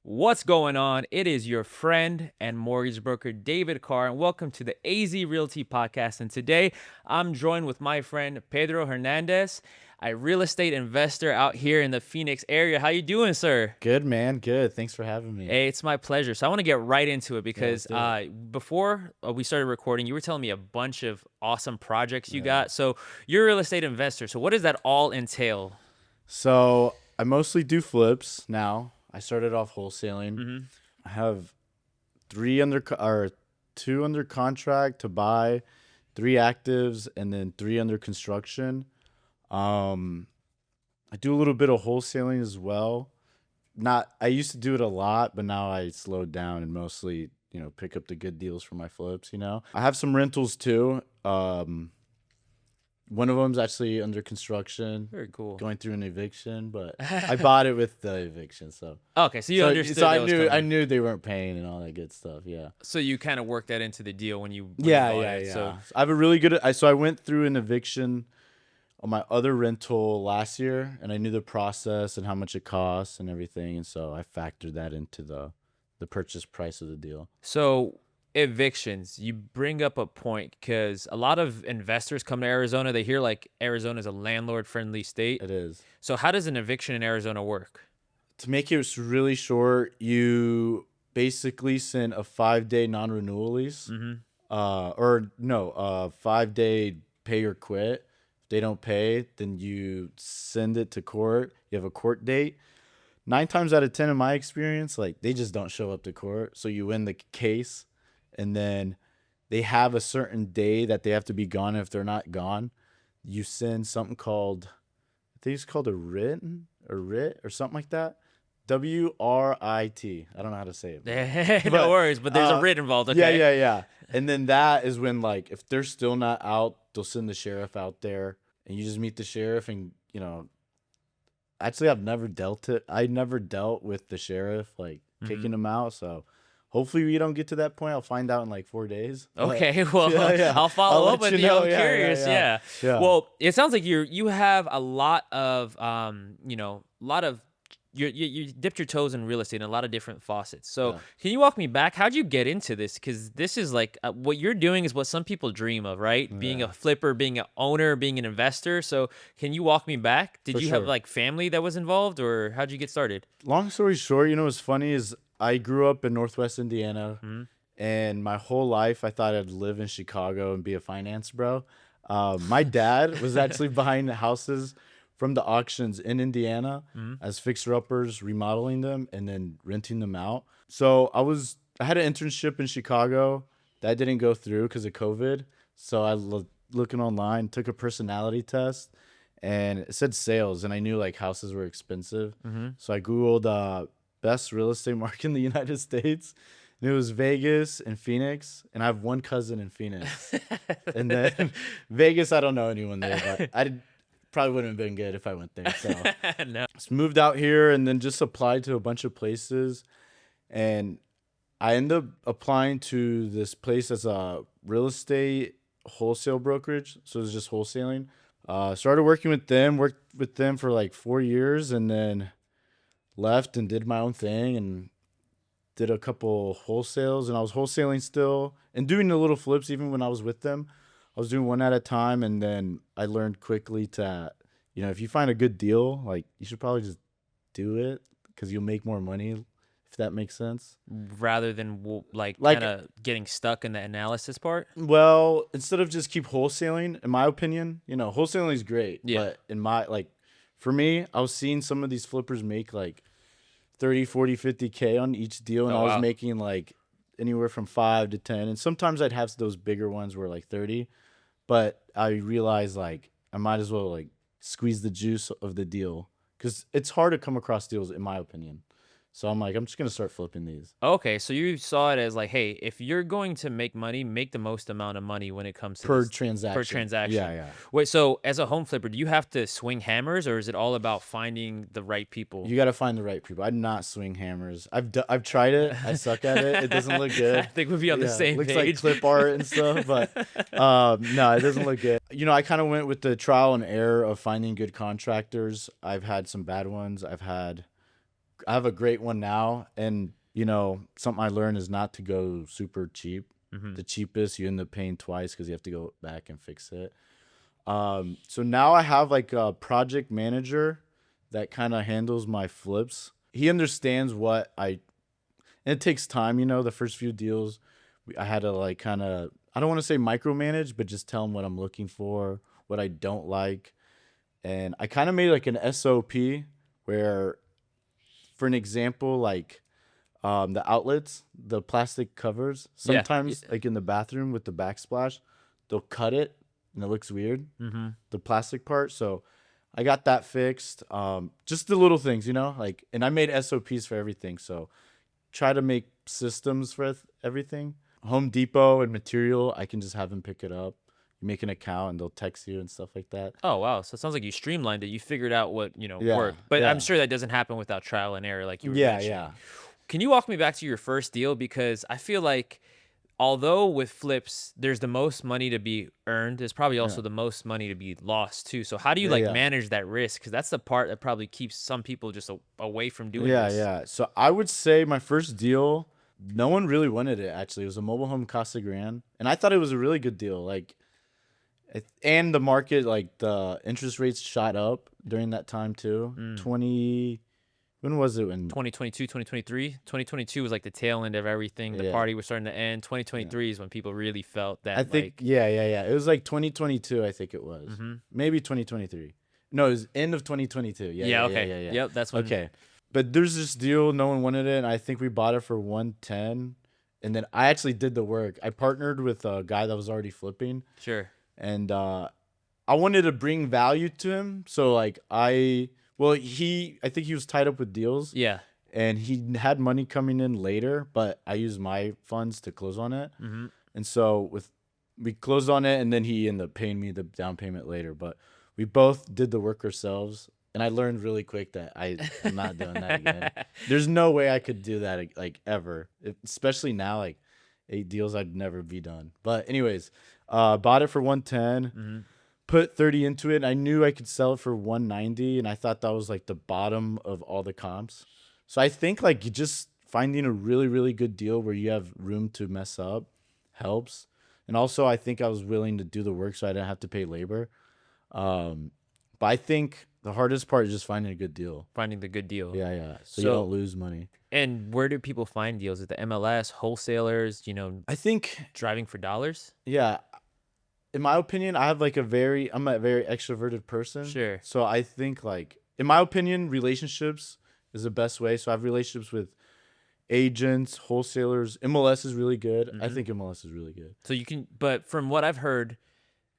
What's going on? It is your friend and mortgage broker, David Carr, and welcome to the AZ Realty Podcast. And today I'm joined with my friend, Pedro Hernandez, a real estate investor out here in the Phoenix area. How you doing, sir? Good, man. Good. Thanks for having me. Hey, it's my pleasure. So I want to get right into it because let's do before we started recording, you were telling me a bunch of awesome projects you got. So you're a real estate investor. So what does that all entail? So I mostly do flips now. I started off wholesaling. I have two under contract to buy, 3 actives, and then 3 under construction. I do a little bit of wholesaling as well. I used to do it a lot, but now I slowed down and mostly, pick up the good deals for my flips, I have some rentals too. One of them's actually under construction. Very cool. Going through an eviction, but I bought it with the eviction, so. Okay, so you understood. So that was I coming. knew they weren't paying and all that good stuff. Yeah. So you kind of worked that into the deal when you bought it. Yeah. So I have a really good. So I went through an eviction on my other rental last year, and I knew the process and how much it costs and everything, and so I factored that into the purchase price of the deal. So evictions, you bring up a point because a lot of investors come to Arizona. They hear like Arizona is a landlord-friendly state. It is. So how does an eviction in Arizona work? To make it really short, you basically send a 5-day non-renewal lease, 5-day pay or quit. If they don't pay, then you send it to court. You have a court date. 9 times out of 10, in my experience, like they just don't show up to court. So you win the case, and then they have a certain day that they have to be gone. If they're not gone, you send something called, I think it's called a writ or something like that. WRIT. I don't know how to say it. No worries, but there's a writ involved. Okay. Yeah. And then that is when, like, if they're still not out, they'll send the sheriff out there, and you just meet the sheriff. And actually, I never dealt with the sheriff, like kicking them out. So hopefully we don't get to that point. I'll find out in like 4 days. Okay, well, I'll follow up with you. I'm curious. Yeah. Well, it sounds like you have a lot of you dipped your toes in real estate in a lot of different faucets. So can you walk me back? How'd you get into this? Because this is like what you're doing is what some people dream of, right? Being a flipper, being an owner, being an investor. So can you walk me back? Did you have like family that was involved, or how'd you get started? Long story short, what's funny is I grew up in Northwest Indiana, and my whole life I thought I'd live in Chicago and be a finance bro. My dad was actually buying houses from the auctions in Indiana as fixer-uppers, remodeling them and then renting them out. So I had an internship in Chicago that didn't go through because of COVID. So I looking online, took a personality test, and it said sales, and I knew like houses were expensive. So I Googled best real estate market in the United States. And it was Vegas and Phoenix, and I have one cousin in Phoenix. And then Vegas, I don't know anyone there, but probably wouldn't have been good if I went there. So No. just moved out here and then just applied to a bunch of places. And I ended up applying to this place as a real estate wholesale brokerage. So it was just wholesaling. Started working with them for like 4 years, and then left and did my own thing and did a couple wholesales. And I was wholesaling still and doing the little flips even when I was with them. I was doing one at a time, and then I learned quickly to, if you find a good deal, like you should probably just do it because you'll make more money, if that makes sense. Rather than like kind of getting stuck in the analysis part? Well, instead of just keep wholesaling, in my opinion, wholesaling is great. Yeah. But for me, I was seeing some of these flippers make like 30, 40, 50K on each deal, and I was making like anywhere from 5 to 10. And sometimes I'd have those bigger ones where like 30. But I realized like I might as well like squeeze the juice of the deal because it's hard to come across deals, in my opinion. So I'm like, I'm just going to start flipping these. Okay, so you saw it as like, hey, if you're going to make money, make the most amount of money when it comes to Per transaction. Per transaction. Yeah. Wait, so as a home flipper, do you have to swing hammers, or is it all about finding the right people? You got to find the right people. I do not swing hammers. I've tried it. I suck at it. It doesn't look good. I think we'd be on the same page. page. Looks like clip art and stuff, but no, it doesn't look good. I kind of went with the trial and error of finding good contractors. I've had some bad ones. I've had I have a great one now, and you know, something I learned is not to go super cheap. The cheapest, you end up paying twice because you have to go back and fix it. So now I have like a project manager that kind of handles my flips. He understands and it takes time, you know, the first few deals, I had to like kind of, I don't want to say micromanage, but just tell him what I'm looking for, what I don't like. And I kind of made like an SOP where, for an example, like the outlets, the plastic covers, sometimes like in the bathroom with the backsplash, they'll cut it and it looks weird, the plastic part. So I got that fixed. Just the little things, you know, like, and I made SOPs for everything. So try to make systems for everything. Home Depot and material, I can just have them pick it up. You make an account and they'll text you and stuff like that. Oh, wow. So it sounds like you streamlined it. You figured out what, worked. But I'm sure that doesn't happen without trial and error like you were mentioning. Yeah. Can you walk me back to your first deal? Because I feel like although with flips, there's the most money to be earned, there's probably also the most money to be lost too. So how do you manage that risk? Because that's the part that probably keeps some people just away from doing this. Yeah. So I would say my first deal, no one really wanted it, actually. It was a mobile home Casa Grande. And I thought it was a really good deal. Like, and the market, like the interest rates shot up during that time too. When was it? 2022, 2023. 2022 was like the tail end of everything. The party was starting to end. 2023 is when people really felt that. I think, yeah. It was like 2022, I think it was. Maybe 2023. No, it was end of 2022. Yeah. Yep, that's when. Okay. But there's this deal, no one wanted it, and I think we bought it for 110. And then I actually did the work. I partnered with a guy that was already flipping. Sure. And I wanted to bring value to him. So like I think he was tied up with deals. Yeah. And he had money coming in later, but I used my funds to close on it. And so we closed on it, and then he ended up paying me the down payment later. But we both did the work ourselves. And I learned really quick that I'm not doing that again. There's no way I could do that like ever, especially now, like 8 deals I'd never be done. But anyways, bought it for 110, put 30 into it. And I knew I could sell it for 190, and I thought that was like the bottom of all the comps. So I think like you just finding a really, really good deal where you have room to mess up helps. And also I think I was willing to do the work so I didn't have to pay labor. But I think the hardest part is just finding a good deal. Finding the good deal. Yeah. So you don't lose money. And where do people find deals? Is it the MLS, wholesalers, I think driving for dollars? Yeah. In my opinion, I'm a very extroverted person. Sure. So I think like, in my opinion, relationships is the best way. So I have relationships with agents, wholesalers. MLS is really good. I think MLS is really good. So but from what I've heard,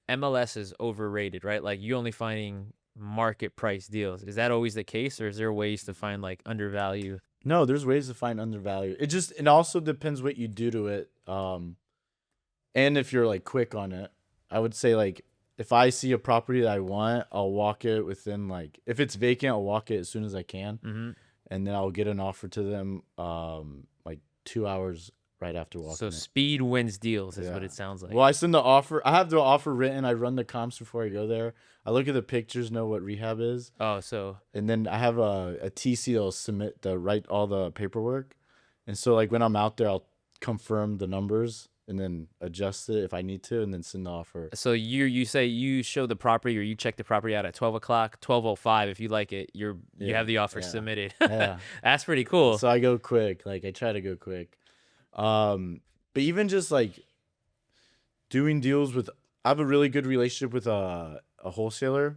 MLS is overrated, right? Like you only finding market price deals. Is that always the case, or is there ways to find like undervalue? No, there's ways to find undervalue. It also depends what you do to it. And if you're like quick on it. I would say like if I see a property that I want, I'll walk it within like, if it's vacant, I'll walk it as soon as I can. And then I'll get an offer to them like 2 hours right after walking. So speed wins deals is what it sounds like. Well, I send the offer. I have the offer written. I run the comps before I go there. I look at the pictures, know what rehab is. And then I have a TC that'll write all the paperwork. And so like when I'm out there, I'll confirm the numbers and then adjust it if I need to, and then send the offer. So you say you show the property, or you check the property out at 12 o'clock, 12:05. If you like it, you have the offer submitted. That's pretty cool. So I go quick. Like I try to go quick. But even just like doing deals with, I have a really good relationship with a wholesaler,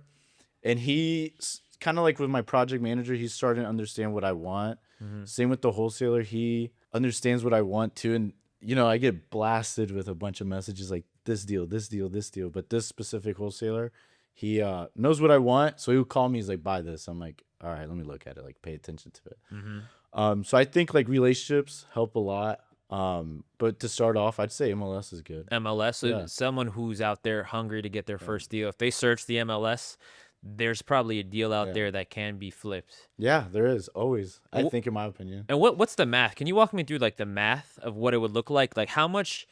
and he's kind of like with my project manager, he's starting to understand what I want. Same with the wholesaler. He understands what I want too. And, I get blasted with a bunch of messages like this deal. But this specific wholesaler, he knows what I want. So he'll call me. He's like, buy this. I'm like, all right, let me look at it. Like pay attention to it. So I think like relationships help a lot. But to start off, I'd say MLS is good. MLS, so someone who's out there hungry to get their first deal, if they search the MLS, there's probably a deal out there that can be flipped. Yeah, there is always, I think, in my opinion. And what's the math? Can you walk me through like the math of what it would look like? Like how much,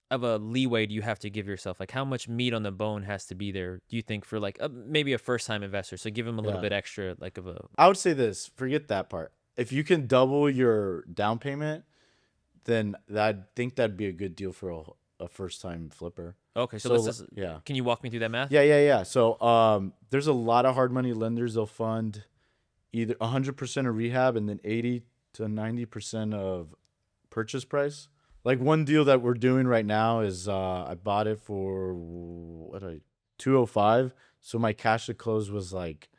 of a leeway do you have to give yourself? Like, how much meat on the bone has to be there, do you think, for like maybe a first time investor? So give them a little bit extra, like of a. I would say this. Forget that part. If you can double your down payment, then I think that'd be a good deal for a first time flipper. Okay, so let's just, Can you walk me through that math? Yeah. So there's a lot of hard money lenders. They'll fund either 100% of rehab and then 80 to 90% of purchase price. Like one deal that we're doing right now is I bought it for 205. So my cash to close was like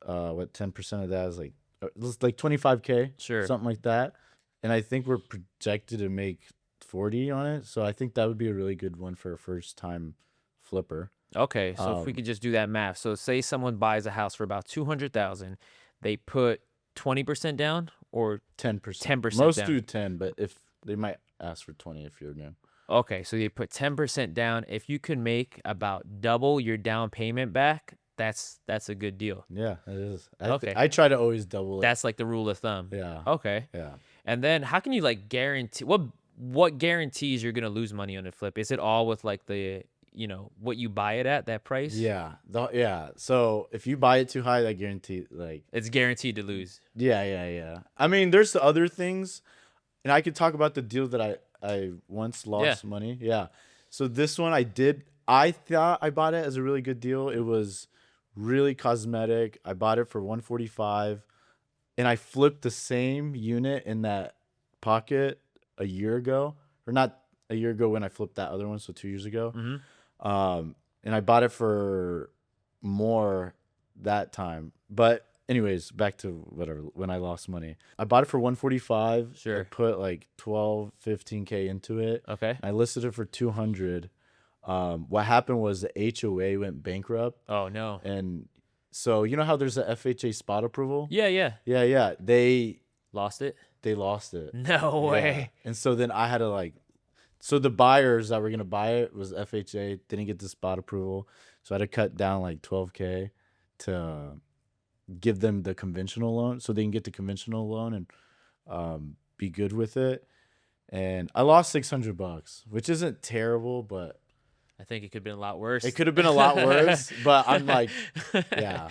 10% of that is like it was like 25K, Sure, something like that. And I think we're projected to make 40 on it. So I think that would be a really good one for a first time flipper. Okay, so if we could just do that math. So say someone buys a house for about 200,000, they put 20% down or 10%. 10% Most down. do 10, but if they might ask for 20 if you're new. Okay, so you put 10% down. If you could make about double your down payment back, that's a good deal. Yeah, it is. Okay. I try to always double it. That's like the rule of thumb. Yeah. Okay. Yeah. And then how can you like guarantee what guarantees you're gonna lose money on a flip? Is it all with like the what you buy it at, that price? Yeah. So if you buy it too high, I guarantee like It's guaranteed to lose. Yeah. I mean, there's the other things, and I could talk about the deal that I once lost money. Yeah. So this one I thought I bought it as a really good deal. It was really cosmetic. I bought it for 145, and I flipped the same unit in that pocket a year ago, or not a year ago when I flipped that other one, so 2 years ago. And I bought it for more that time. But anyways, back to whatever, when I lost money. I bought it for 145. Sure. I put like 12, 15K into it. Okay. I listed it for 200. What happened was the HOA went bankrupt. Oh no. And so you know how there's a FHA spot approval? Yeah. Yeah. They Lost it? lost it. No way. And so then I had to so the buyers that were going to buy it was FHA, didn't get the spot approval. So I had to cut down like 12K to give them the conventional loan so they can get the conventional loan and be good with it. And I lost $600, which isn't terrible, but I think it could have been a lot worse. it could have been a lot worse, but I'm like, yeah.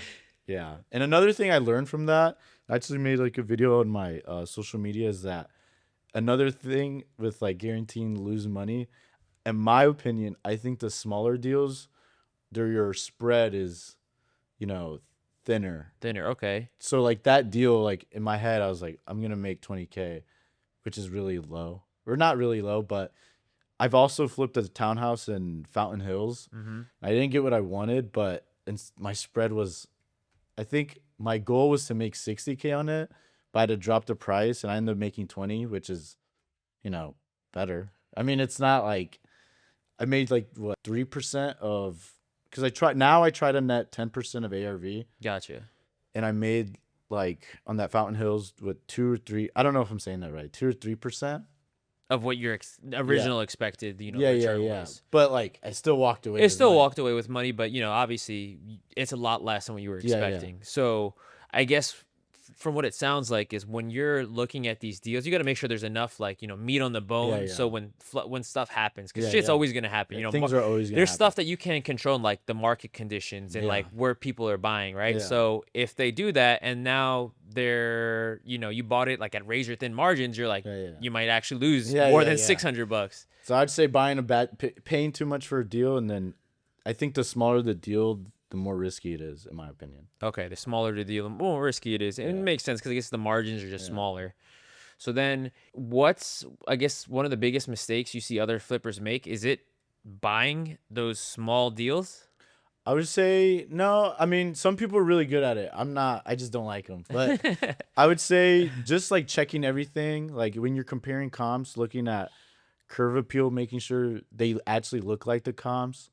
And another thing I learned from that, I actually made like a video on my social media, is that another thing with like guaranteeing to lose money, in my opinion, I think the smaller deals, your spread is, thinner. Okay. So like that deal, like in my head, I was like, I'm gonna make 20K, which is really low, or not really low, but I've also flipped a townhouse in Fountain Hills. I didn't get what I wanted, but my spread was, I think my goal was to make 60K on it, but I had to drop the price, and I ended up making 20, which is, better. I mean, it's not like I made like what 3% of, because I try to net 10% of ARV. Gotcha. And I made like on that Fountain Hills with 2 or 3. I don't know if I'm saying that right. 2 or 3%. Of what your original expected, return was. But like, I still walked away. Walked away with money, but obviously, it's a lot less than what you were expecting. So, I guess from what it sounds like is when you're looking at these deals, you got to make sure there's enough like meat on the bone. So when stuff happens, because shit's always gonna happen. Things are always gonna there's happen. Stuff that you can't control, like the market conditions and like where people are buying, right? So if they do that and now they're you bought it like at razor thin margins, you're like you might actually lose more than $600. So I'd say paying too much for a deal, and then I think the smaller the deal, the more risky it is, in my opinion. Okay, the smaller the deal, the more risky it is. And it makes sense because I guess the margins are just smaller. So then what's, I guess, one of the biggest mistakes you see other flippers make? Is it buying those small deals? I would say no. I mean, some people are really good at it. I'm not. I just don't like them. But I would say just like checking everything. Like when you're comparing comps, looking at curve appeal, making sure they actually look like the comps.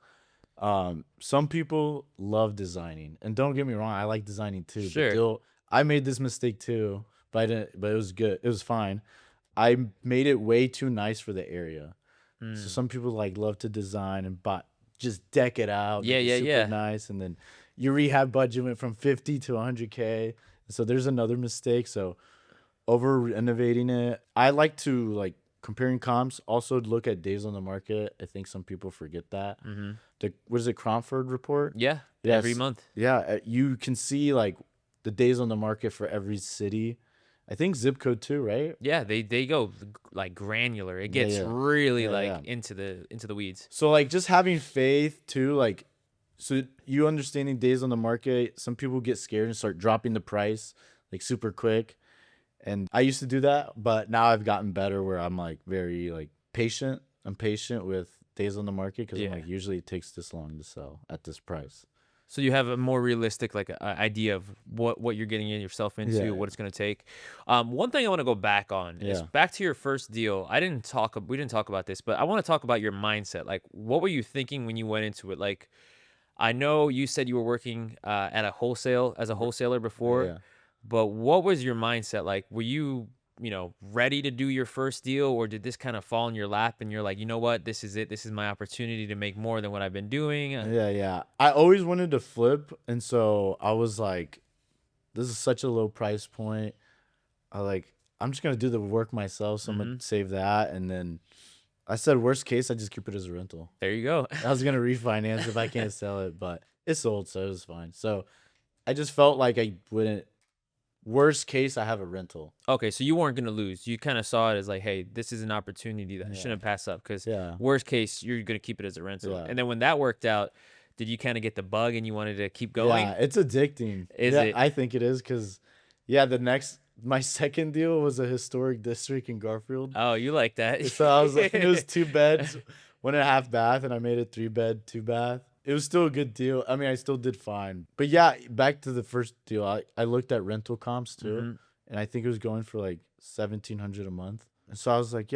Some people love designing, and don't get me wrong, I like designing too. Sure. But I made this mistake too, but I didn't. But it was good. It was fine. I made it way too nice for the area. So some people like love to design and just deck it out. Super nice, and then your rehab budget went from 50 to 100K. So there's another mistake. So over renovating it, I like to like comparing comps, also look at days on the market. I think some people forget that. Mm-hmm. What is it, Cromford report? Yeah. Yes. Every month. Yeah, you can see like the days on the market for every city. I think zip code too, right? Yeah, they go like granular. It gets yeah. really Yeah, like yeah. into the weeds. So like just having faith too, like so you understanding days on the market. Some people get scared and start dropping the price like super quick. And I used to do that, but now I've gotten better where I'm like very like patient. I'm patient with days on the market because I'm like usually it takes this long to sell at this price. So you have a more realistic like idea of what you're getting yourself into, what it's going to take. One thing I want to go back on is back to your first deal. We didn't talk about this, but I want to talk about your mindset. Like, what were you thinking when you went into it? Like, I know you said you were working as a wholesaler before, but what was your mindset like? Were you ready to do your first deal, or did this kind of fall in your lap and you're like, you know what, this is it. This is my opportunity to make more than what I've been doing. Yeah. I always wanted to flip. And so I was like, this is such a low price point. I'm just going to do the work myself. So I'm going to save that. And then I said, worst case, I just keep it as a rental. There you go. I was going to refinance if I can't sell it, but it's sold. So it was fine. So I just felt like I wouldn't. Worst case, I have a rental. Okay, so you weren't going to lose. You kind of saw it as like, hey, this is an opportunity that I shouldn't pass up because worst case, you're going to keep it as a rental. Yeah. And then when that worked out, did you kind of get the bug and you wanted to keep going? Yeah, it's addicting. Is it? I think it is because, my second deal was a historic district in Garfield. Oh, you like that. So I was like, it was 2 beds, 1.5 bath, and I made it 3 bed, 2 bath. It was still a good deal. I mean, I still did fine. But yeah, back to the first deal, I looked at rental comps too, and I think it was going for like $1,700 a month. And so I was like,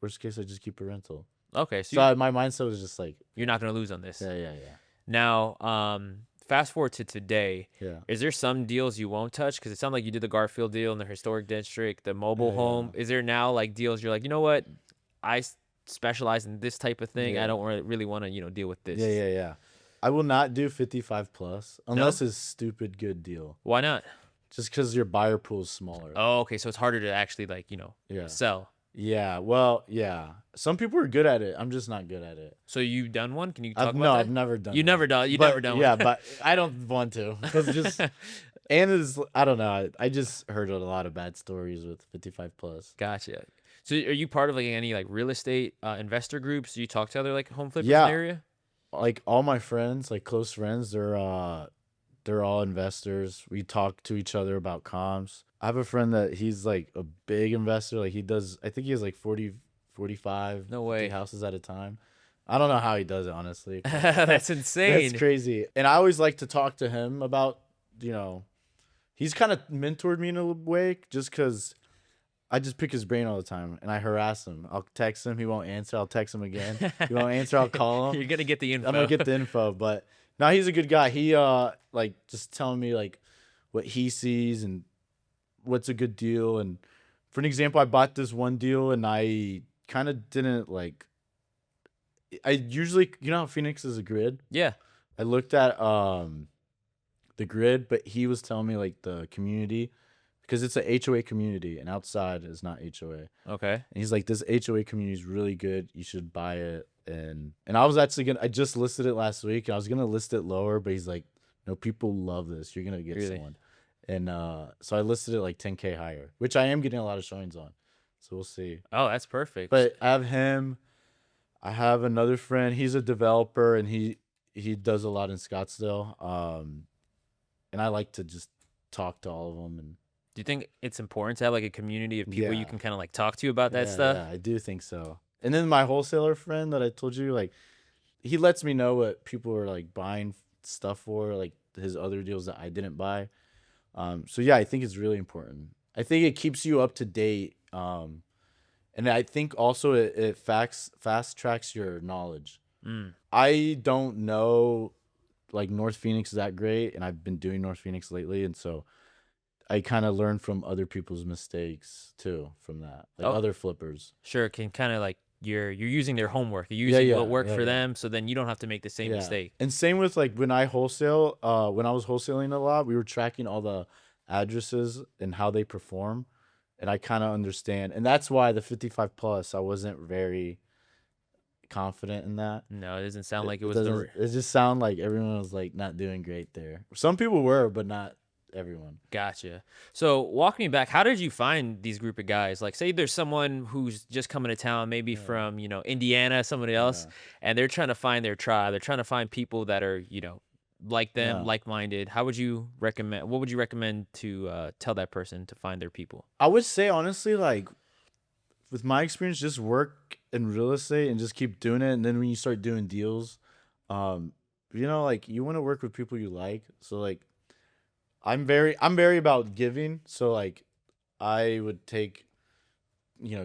worst case, I just keep a rental. Okay. So my mindset was just like, you're not going to lose on this. Yeah. Now, fast forward to today. Yeah. Is there some deals you won't touch? Because it sounded like you did the Garfield deal in the historic district, the mobile home. Is there now like deals you're like, you know what, I specialize in this type of thing. I don't really want to, deal with this. Yeah. I will not do 55 plus unless it's a stupid good deal. Why not? Just because your buyer pool is smaller. Oh, okay. So it's harder to actually sell. Yeah. Well, yeah. Some people are good at it. I'm just not good at it. So you've done one? Can you talk about that? No, I've never done. You've never done one. Yeah, but I don't want to because I don't know. I just heard a lot of bad stories with 55 plus. Gotcha. So are you part of like any like real estate investor groups? Do you talk to other like home flippers in the area? Like all my friends, like close friends, they're all investors. We talk to each other about comps. I have a friend that he's like a big investor. Like I think he has like 40, 45 no way houses at a time. I don't know how he does it, honestly. That's insane. That's crazy. And I always like to talk to him about, he's kind of mentored me in a way just because I just pick his brain all the time and I harass him. I'll text him. He won't answer. I'll text him again. He won't answer. I'll call him. You're going to get the info. I'm going to get the info. But no, he's a good guy. He just telling me like what he sees and what's a good deal. And for an example, I bought this one deal and I kind of didn't like, I usually, how Phoenix is a grid? Yeah. I looked at the grid, but he was telling me like the community, because it's a HOA community and outside is not HOA. Okay. And he's like, this HOA community is really good. You should buy it. And I was actually I just listed it last week and I was going to list it lower, but he's like, no, people love this. You're going to get someone. And so I listed it like 10K higher, which I am getting a lot of showings on. So we'll see. Oh, that's perfect. But I have him. I have another friend. He's a developer and he does a lot in Scottsdale. And I like to just talk to all of them. And do you think it's important to have like a community of people you can kind of like talk to about that stuff? Yeah, I do think so. And then my wholesaler friend that I told you, like, he lets me know what people are like buying stuff for, like his other deals that I didn't buy. So yeah, I think it's really important. I think it keeps you up to date. And I think also it fast tracks your knowledge. I don't know like North Phoenix that great, and I've been doing North Phoenix lately, and so I kind of learn from other people's mistakes too, from that, like other flippers. Sure, can kind of like you're using their homework, you're using what worked for them, so then you don't have to make the same mistake. And same with like when I wholesale, when I was wholesaling a lot, we were tracking all the addresses and how they perform, And I kind of understand. And that's why the 55 plus, I wasn't very confident in that. No, it doesn't sound like it was doesn't, it just sounded like everyone was like not doing great there. Some people were, but not everyone. Gotcha. So walk me back. How did you find these group of guys? Like, say there's someone who's just coming to town, maybe from, Indiana, somebody else, and they're trying to find their tribe. They're trying to find people that are, like them, like-minded. What would you recommend to tell that person to find their people? I would say, honestly, like, with my experience, just work in real estate and just keep doing it. And then when you start doing deals, like, you want to work with people you like. So, like, I'm very about giving. So, like, I would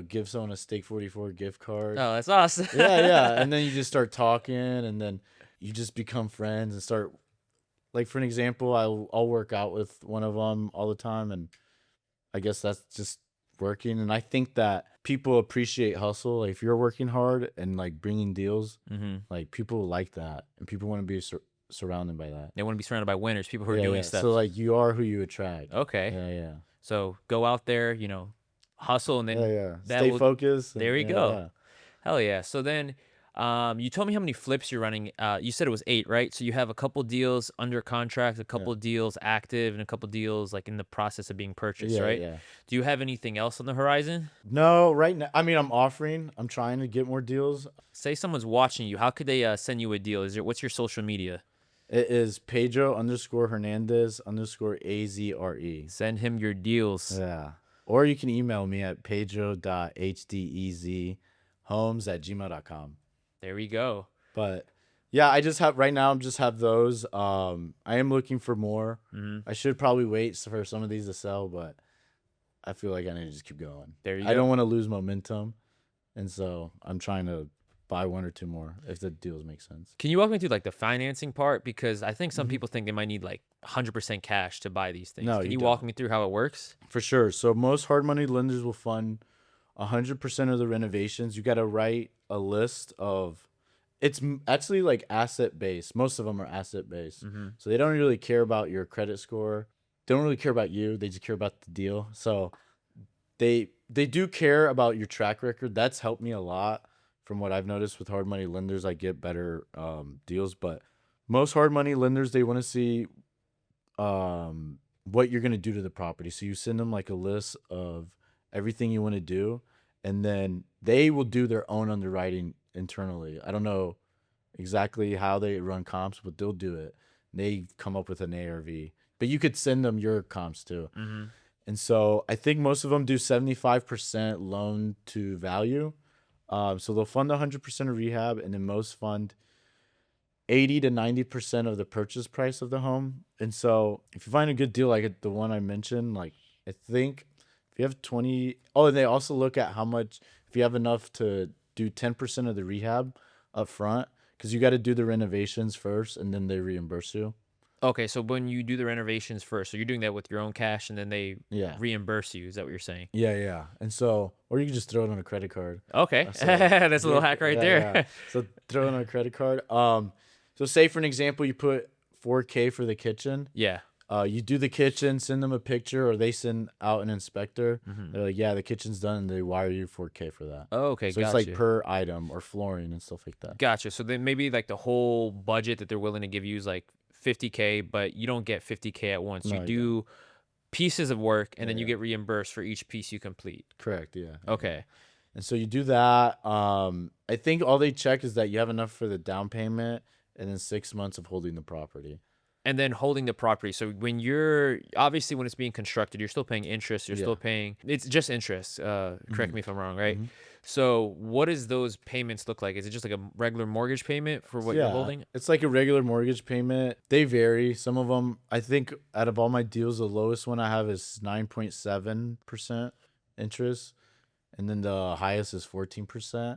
give someone a Steak 44 gift card. Oh, that's awesome. Yeah. And then you just start talking, and then you just become friends and start, like, for an example, I'll work out with one of them all the time. And I guess that's just working. And I think that people appreciate hustle. Like, if you're working hard and, like, bringing deals, like, people like that, and people want to be surrounded by that. They want to be surrounded by winners, people who are doing stuff. So, like, you are who you attract. Okay. Yeah. So go out there, hustle, and then stay focused. There you go. Yeah. Hell yeah. So then you told me how many flips you're running. You said it was 8, right? So you have a couple deals under contract, a couple deals active, and a couple deals like in the process of being purchased, right? Yeah. Do you have anything else on the horizon? No, right now. I mean, I'm trying to get more deals. Say someone's watching you. How could they send you a deal? What's your social media? It is Pedro _Hernandez _AZRE. Send him your deals. Yeah. Or you can email me at pedro.hdezhomes@gmail.com. There we go. But yeah, I just have those. I am looking for more. I should probably wait for some of these to sell, but I feel like I need to just keep going. There you go. I don't want to lose momentum. And so I'm trying to buy 1 or 2 more if the deals make sense. Can you walk me through like the financing part? Because I think some people think they might need like 100% cash to buy these things. No, Can you walk me through how it works? For sure. So most hard money lenders will fund 100% of the renovations. You got to write a list of, it's actually like asset based. Most of them are asset based. So they don't really care about your credit score. They don't really care about you. They just care about the deal. So they do care about your track record. That's helped me a lot. From what I've noticed with hard money lenders, I get better deals. But most hard money lenders, they want to see what you're going to do to the property. So you send them like a list of everything you want to do, and then they will do their own underwriting internally. I don't know exactly how they run comps, but they'll do it. They come up with an ARV. But you could send them your comps too. And so I think most of them do 75% loan to value. So they'll fund 100% of rehab, and then most fund 80 to 90% of the purchase price of the home. And so if you find a good deal like the one I mentioned, like I think if you have 20, and they also look at how much, if you have enough to do 10% of the rehab up front, because you got to do the renovations first, and then they reimburse you. Okay, so when you do the renovations first, so you're doing that with your own cash, and then they reimburse you. Is that what you're saying? Yeah. And so, or you can just throw it on a credit card. Okay, so, that's a little hack right there. Yeah. So throw it on a credit card. So say for an example, you put $4K for the kitchen. Yeah. You do the kitchen, send them a picture, or they send out an inspector. They're like, yeah, the kitchen's done, and they wire you $4K for that. Oh, okay, so it's like per item or flooring and stuff like that. Gotcha. So then maybe like the whole budget that they're willing to give you is like $50K, but you don't get $50K at once. You do pieces of work, and then you get reimbursed for each piece you complete. Correct. Yeah. Okay. And so you do that. I think all they check is that you have enough for the down payment, and then 6 months of holding the property. And then holding the property. So when obviously when it's being constructed, you're still paying interest. You're still paying, it's just interest. Correct me if I'm wrong, right? So what does those payments look like? Is it just like a regular mortgage payment for what you're holding? It's like a regular mortgage payment. They vary. Some of them, I think out of all my deals, the lowest one I have is 9.7% interest. And then the highest is 14%.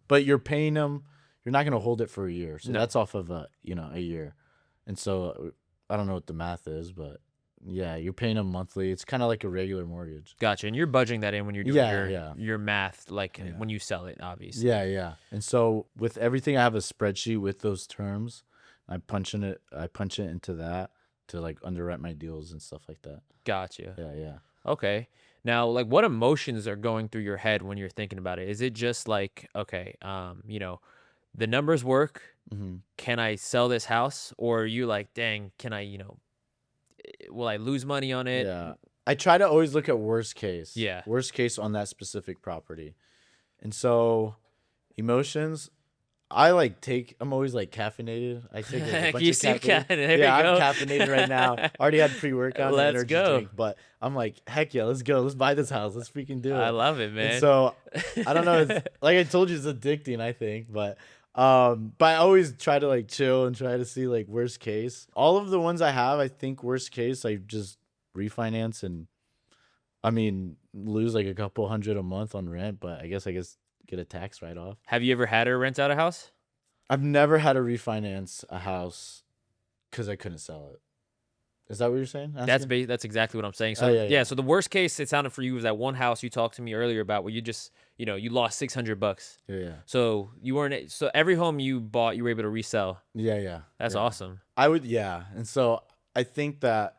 But you're paying them, you're not going to hold it for a year. So that's off of a year. And so I don't know what the math is, but yeah, you're paying them monthly. It's kind of like a regular mortgage. Gotcha. And you're budgeting that in when you're doing your math, like when you sell it, obviously. Yeah. And so with everything, I have a spreadsheet with those terms. I punch it into that to like underwrite my deals and stuff like that. Gotcha. Yeah. Okay. Now, like, what emotions are going through your head when you're thinking about it? Is it just like, okay, the numbers work. Hmm. Can I sell this house? Or are you like, dang, can I, will I lose money on it? Yeah. I try to always look at Yeah. worst case on that specific property. And so emotions, I'm always like caffeinated. I take like a bunch You of see, caffeine. there Yeah, we I'm go. caffeinated right now. Already had pre-workout and Let's energy go. drink, but I'm like, heck yeah, let's go. Let's buy this house. Let's freaking do I it. love it, And man. so I don't know, it's like I told you, it's addicting, I think, but I always try to like chill and try to see like worst case. All of the ones I have, I think worst case, I just refinance and I mean lose like a couple hundred a month on rent, but I guess get a tax write off. Have you ever had her rent out a house? I've never had to refinance a house because I couldn't sell it. Is that what you're saying? That's exactly what I'm saying. So Oh, yeah. so the worst case it sounded for you was that one house you talked to me earlier about where you just, you lost $600. Yeah. So you weren't so every home you bought you were able to resell. Yeah. That's Yeah. awesome. I would, yeah. And so I think that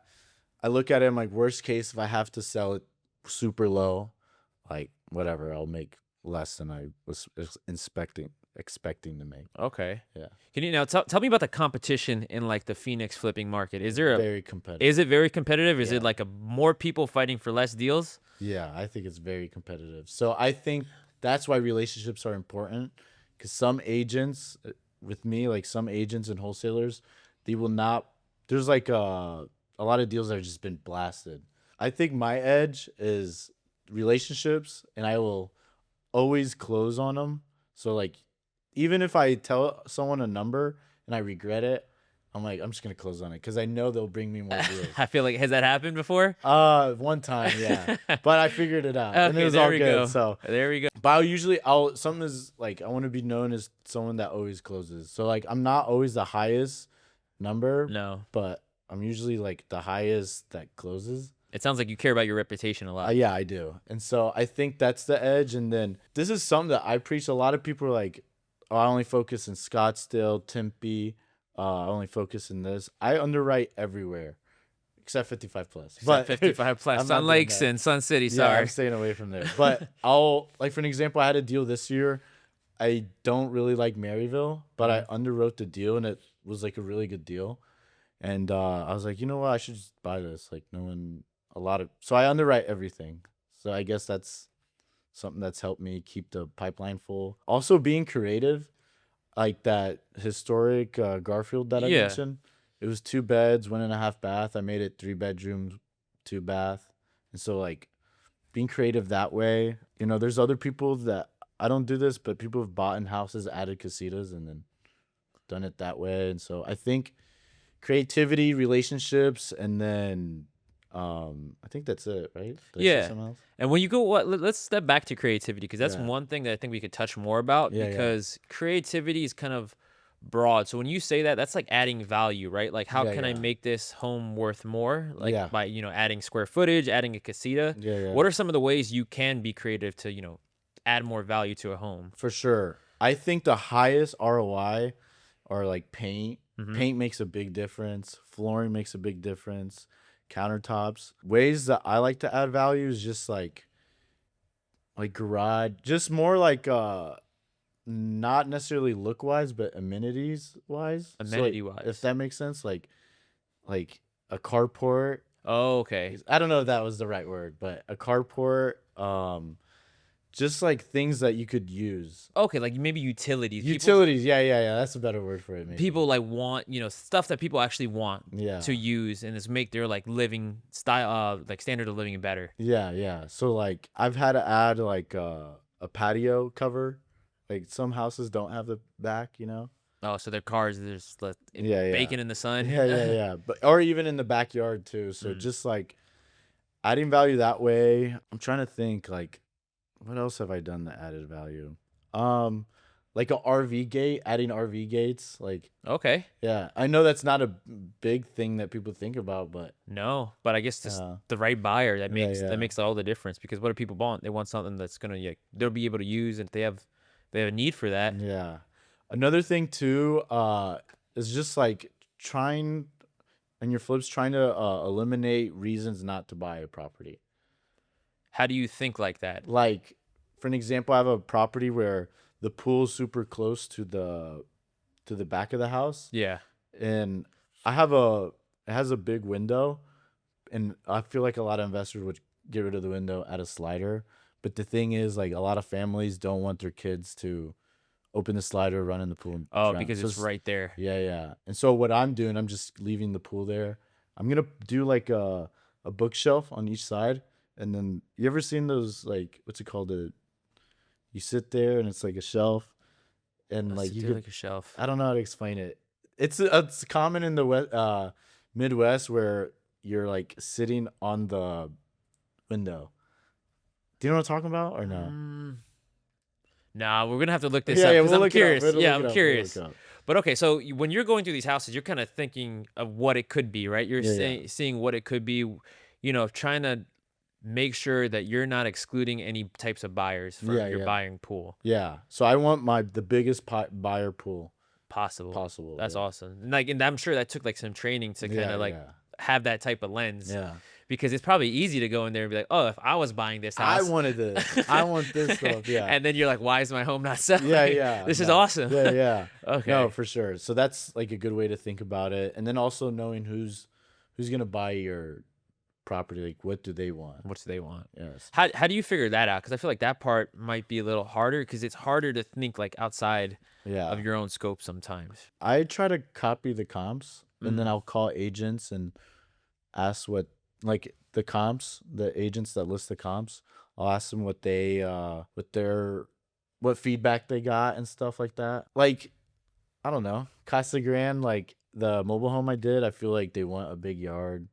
I look at it in like worst case, if I have to sell it super low, like whatever, I'll make less than I was expecting to make. Okay. Yeah. Can you now tell me about the competition in like the Phoenix flipping market? Is there Very competitive. is it very competitive? Is it Yeah. like more people fighting for less deals? Yeah, I think it's very competitive. So I think that's why relationships are important because some agents with me, like some agents and wholesalers, they will not, there's like a lot of deals that have just been blasted. I think my edge is relationships and I will always close on them. So like, even if I tell someone a number and I regret it, I'm like, I'm just gonna close on it because I know they'll bring me more deals. I feel like has that happened before? One time, yeah, but I figured it out and it Okay, was there all we good. go. So, There we go. but something is like I want to be known as someone that always closes. So like I'm not always the highest number, No. but I'm usually like the highest that closes. It sounds like you care about your reputation a lot. Yeah, I do. And so I think that's the edge. And then this is something that I preach. A lot of people are like, oh, I only focus in Scottsdale, Tempe. I only focus in this. I underwrite everywhere except 55 plus. But 55 plus. I'm Sun not doing Lakes that. and Sun City, Yeah, sorry. I'm staying away from there. But like for an example, I had a deal this year. I don't really like Maryville, but I underwrote the deal and it was like a really good deal. And I was like, you know what? I should just buy this. Like so I underwrite everything. So I guess that's something that's helped me keep the pipeline full. Also being creative, like that historic Garfield that I Yeah. mentioned. It was 2 beds, 1.5 bath. I made it 3 bedrooms, 2 bath. And so like being creative that way, there's other people that I don't do this, but people have bought in houses, added casitas, and then done it that way. And so I think creativity, relationships, and then I think that's it, right? Did I say Yeah. something else? And when you go, let's step back to creativity because that's Yeah. one thing that I think we could touch more about Yeah, yeah. because creativity is kind of broad. So when you say that, that's like adding value, right? Like how Yeah, can I yeah. make this home worth more? Like Yeah. by, adding square footage, adding a casita. Yeah. What are some of the ways you can be creative to, add more value to a home? For sure. I think the highest ROI are like paint. Mhm. Paint makes a big difference. Flooring makes a big difference. Countertops. Ways that I like to add value is just like garage, just more like not necessarily look wise, but amenities wise. Amenity-wise. If that makes sense, like a carport. Oh, okay. I don't know if that was the right word, but a carport. Just like things that you could use. Okay, like maybe utilities. Utilities, yeah. That's a better word for it. Maybe. People like want, stuff that people actually want Yeah. to use and just make their like living style, like standard of living better. Yeah. So like I've had to add like a patio cover. Like some houses don't have the back, Oh, so their cars there's Yeah. bacon in the sun. Yeah. But or even in the backyard too. So just like adding value that way. I'm trying to think like what else have I done that added value? Like a RV gate, adding RV gates, like Okay. yeah. I know that's not a big thing that people think about, but No, but I guess just the right buyer that makes yeah. makes all the difference because what do people want? They want something that's gonna they'll be able to use and if they have a need for that. yeah. Another thing too, is just like trying to eliminate reasons not to buy a property. How do you think like that? Like, for an example, I have a property where the pool's super close to the back of the house, Yeah. and it has a big window, and I feel like a lot of investors would get rid of the window, add a slider. But the thing is, like, a lot of families don't want their kids to open the slider, run in the pool, and Oh, drown. because So it's right there. yeah, yeah. And so what I'm doing, I'm just leaving the pool there. I'm gonna do like a bookshelf on each side, and then you ever seen those, like, what's it called? You sit there and it's like a shelf, and like you could, like a shelf. I don't know how to explain it. It's common in the Midwest where you're like sitting on the window. Do you know what I'm talking about or no? Nah, we're gonna have to look this Yeah, up yeah, because we'll I'm look it up. curious. We'll Yeah, look it I'm up. We'll curious. look it up. But okay, so when you're going through these houses, you're kind of thinking of what it could be, right? You're Yeah. seeing what it could be, trying to make sure that you're not excluding any types of buyers from Yeah, your yeah. buying pool Yeah. So I want the biggest buyer pool possible. possible. That's yeah. awesome. And I'm sure that took like some training to kind Yeah, of like yeah. have that type of lens. Yeah. Because it's probably easy to go in there and be like, oh, if I was buying this house, I wanted this. I want this stuff. Yeah. and then you're like, why is my home not selling? Yeah, yeah. This is no. awesome. Yeah, yeah. Okay. No, for sure. So that's like a good way to think about it. And then also knowing who's gonna buy your property, like what do they want? What do they want? Yes. How do you figure that out? Because I feel like that part might be a little harder because it's harder to think like outside Yeah. of your own scope sometimes. I try to copy the comps, and then I'll call agents and ask what, like, the comps, the agents that list the comps. I'll ask them what they what feedback they got and stuff like that. Like, I don't know, Casa Grande, like the mobile home I did, I feel like they want a big yard,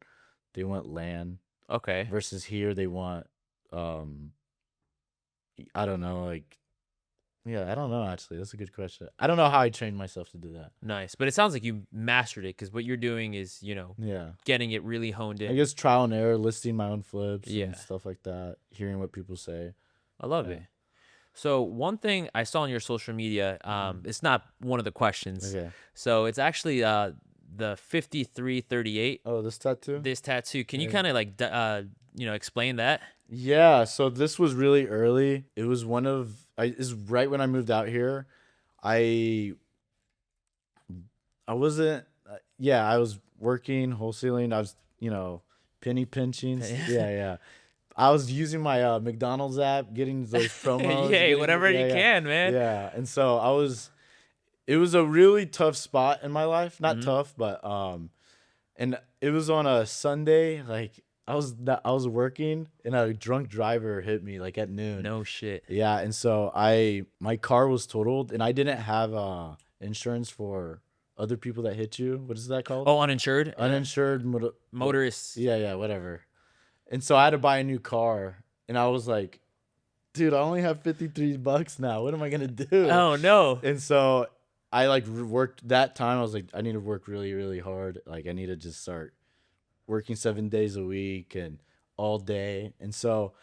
they want land. Okay. Versus here they want, I don't know, like, yeah, I don't know, actually. That's a good question. I don't know how I trained myself to do that. Nice. But it sounds like you mastered it because what you're doing is, Yeah. getting it really honed I in. guess trial and error, listing my own flips Yeah. and stuff like that, hearing what people say. I love Yeah. it. So one thing I saw on your social media, it's not one of the questions. Okay. So it's actually the 5338. Oh, this tattoo? This tattoo. Can you Yeah. kind of like explain that? Yeah, so this was really early. It was is right when I moved out here. I wasn't I was working wholesaling. I was, penny pinching. Yeah, yeah. I was using my McDonald's app, getting those promos. Yay, whatever you yeah. can, man. Yeah, and so it was a really tough spot in my life. Not Mhm. tough, but and it was on a Sunday. Like I was working, and a drunk driver hit me like at noon. No shit. Yeah, and so my car was totaled, and I didn't have insurance for other people that hit you. What is that called? Oh, uninsured? Uninsured Motorists. Yeah, whatever. And so I had to buy a new car, and I was like, dude, I only have $53 now. What am I gonna do? Oh no. And so I like worked that time. I was like, I need to work really, really hard. Like I need to just start working 7 days a week and all day. And so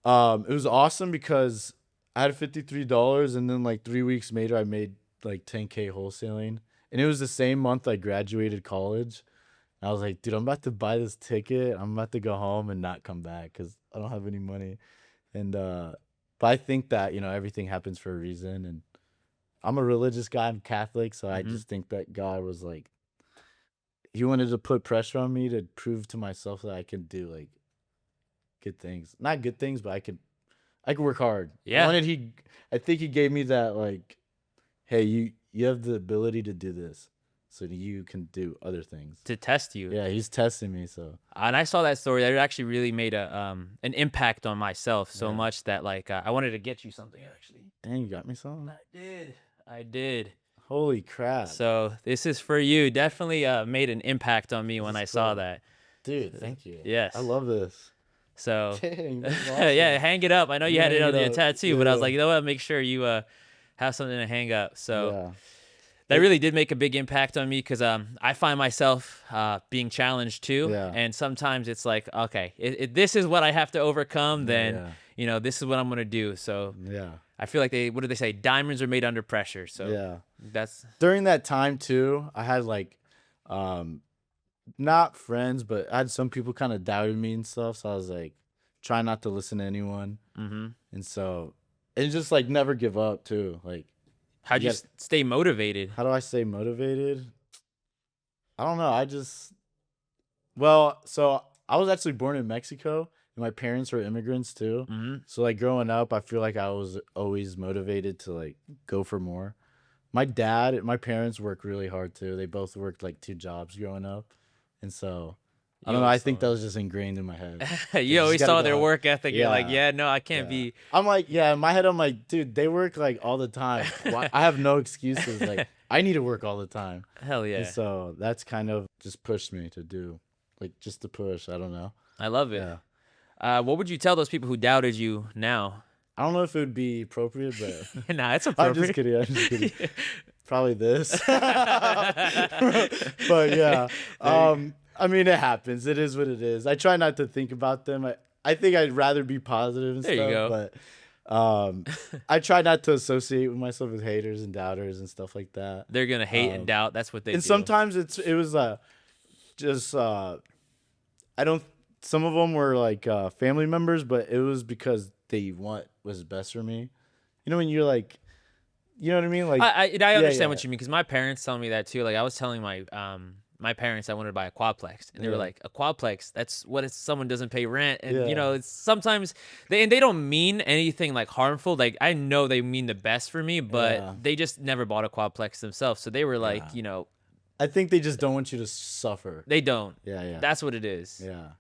it was awesome because I had $53, and then like 3 weeks later I made like 10K wholesaling. And it was the same month I graduated college. And I was like, dude, I'm about to buy this ticket. I'm about to go home and not come back because I don't have any money. And but I think that, everything happens for a reason. And I'm a religious guy. I'm Catholic, so I just think that God was like, he wanted to put pressure on me to prove to myself that I could do like good things. Not good things, but I could work hard. Yeah. I think he gave me that, like, hey, you have the ability to do this, so that you can do other things. To test you. Yeah, he's testing me. So And I saw that story. That actually really made an impact on myself so Yeah. much that like I wanted to get you something actually. dang, you got me something. I did. Holy crap, So this is for you. Definitely made an impact on me when I is saw cool. that. dude! Thank you. Yes. I love this. So Dang, that's yeah, awesome. hang it up. I know you had it Hang on it the up. tattoo, but I was Yeah. like, you know what? Make sure you have something to hang up. So Yeah. that really did make a big impact on me because I find myself being challenged too. Yeah. And sometimes it's like, okay, if this is what I have to overcome, then, yeah. this is what I'm going to do. So Yeah. I feel like what do they say? Diamonds are made under pressure. So Yeah. that's, During that time too, I had like, not friends, but I had some people kind of doubted me and stuff. So I was like, try not to listen to anyone. Mm-hmm. And so, and just like never give up too. Like, how'd you stay motivated? How do I stay motivated? I don't know. Well, so I was actually born in Mexico, and my parents were immigrants too. Mm-hmm. So like growing up, I feel like I was always motivated to like go for more. My parents work really hard too. They both worked like 2 jobs growing up. And so I don't know. I think that was just ingrained in my head. You always saw their work ethic. You're like, no, I can't be. I'm like, in my head, I'm like, dude, they work like all the time. I have no excuses. Like, I need to work all the time. Hell yeah. And so that's kind of just pushed me to do, like, just to push. I don't know. I love it. Yeah. What would you tell those people who doubted you now? I don't know if it would be appropriate, but nah, it's appropriate. I'm just kidding. Probably this. But yeah. I mean, it happens. It is what it is. I try not to think about them. I think I'd rather be positive and there stuff. You go. But I try not to associate with myself with haters and doubters and stuff like that. They're gonna hate and doubt. That's what they do. And sometimes it was just I don't. Some of them were like family members, but it was because they want what's best for me. You know when you're like, you know what I mean? Like I understand what you mean because my parents tell me that too. Like I was telling my parents I wanted to buy a quadplex, and they were like, a quadplex, that's what if someone doesn't pay rent, and you know, it's sometimes they don't mean anything like harmful. Like I know they mean the best for me, but they just never bought a quadplex themselves, so they were like, you know, I think they just don't want you to suffer. They don't. Yeah. That's what it is. Yeah,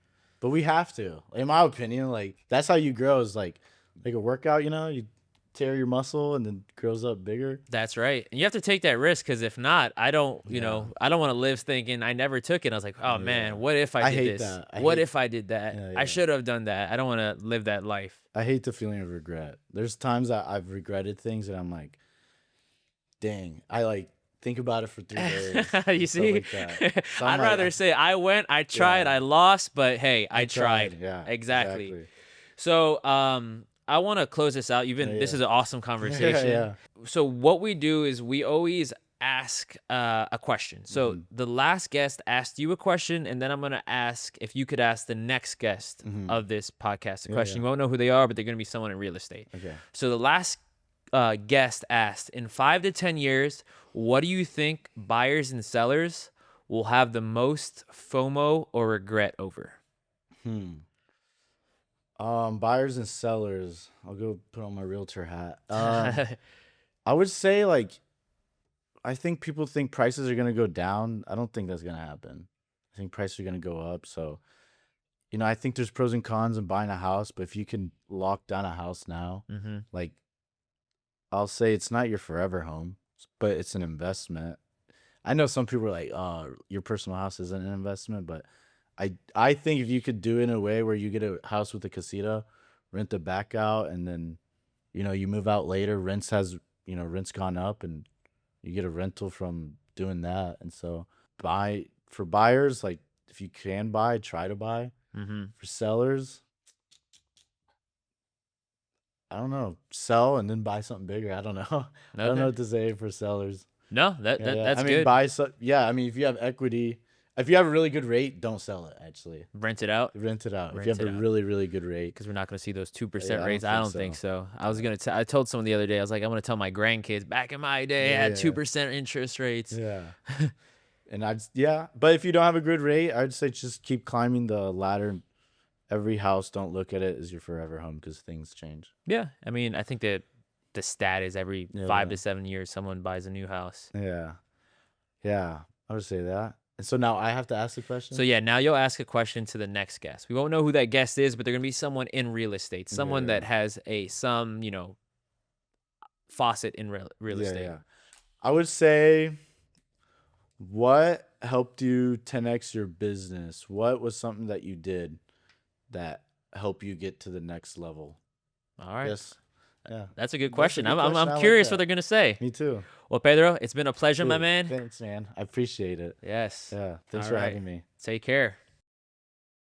but we have to. In my opinion, like that's how you grow. Is like a workout. You know, you tear your muscle and then grows up bigger. That's right. And you have to take that risk because if not, I don't, you know, I don't want to live thinking I never took it. I was like, oh man, what if I did this? What if I did that? I should have done that. I don't want to live that life. I hate the feeling of regret. There's times that I've regretted things and I'm like, dang, I like think about it for 3 days. You see, like so I'd rather say I went, I tried, I lost, but hey, I tried. Yeah, exactly. So, I want to close this out. This is an awesome conversation. So what we do is we always ask a question. So the last guest asked you a question, and then I'm going to ask if you could ask the next guest of this podcast a question. You won't know who they are, but they're going to be someone in real estate. Okay. So the last guest asked, in 5 to 10 years, what do you think buyers and sellers will have the most FOMO or regret over? Buyers and sellers. I'll go put on my realtor hat. I would say like, I think people think prices are gonna go down. I don't think that's gonna happen. I think prices are gonna go up. So, you know, I think there's pros and cons in buying a house, but if you can lock down a house now, like, I'll say it's not your forever home, but it's an investment. I know some people are like, "Oh, your personal house isn't an investment," but I think if you could do it in a way where you get a house with a casita, rent the back out, and then, you know, you move out later, rent's gone up, and you get a rental from doing that. And so for buyers, like if you can buy, try to buy. For sellers, I don't know, sell and then buy something bigger. I don't know. I don't know what to say for sellers. No, that's I mean, good. I mean, if you have equity. If you have a really good rate, don't sell it, actually. Rent it out? Rent it out. If you have a really, really good rate. Because we're not going to see those 2% rates. I don't think so. I told someone the other day, I was like, I'm going to tell my grandkids, back in my day, I had 2% interest rates. Yeah. But if you don't have a good rate, I'd say just keep climbing the ladder. Every house, don't look at it as your forever home because things change. Yeah. I mean, I think that the stat is every 5 to 7 years, someone buys a new house. Yeah. Yeah. I would say that. And so now I have to ask the question? So, yeah, now you'll ask a question to the next guest. We won't know who that guest is, but they're going to be someone in real estate, someone that has some faucet in real estate. Yeah. I would say, what helped you 10x your business? What was something that you did that helped you get to the next level? All right. Yes. Yeah. That's a good question. I'm curious what they're going to say. Me too. Well, Pedro, it's been a pleasure, my man. Thanks, man. I appreciate it. Yes. Yeah. Thanks for having me. Take care.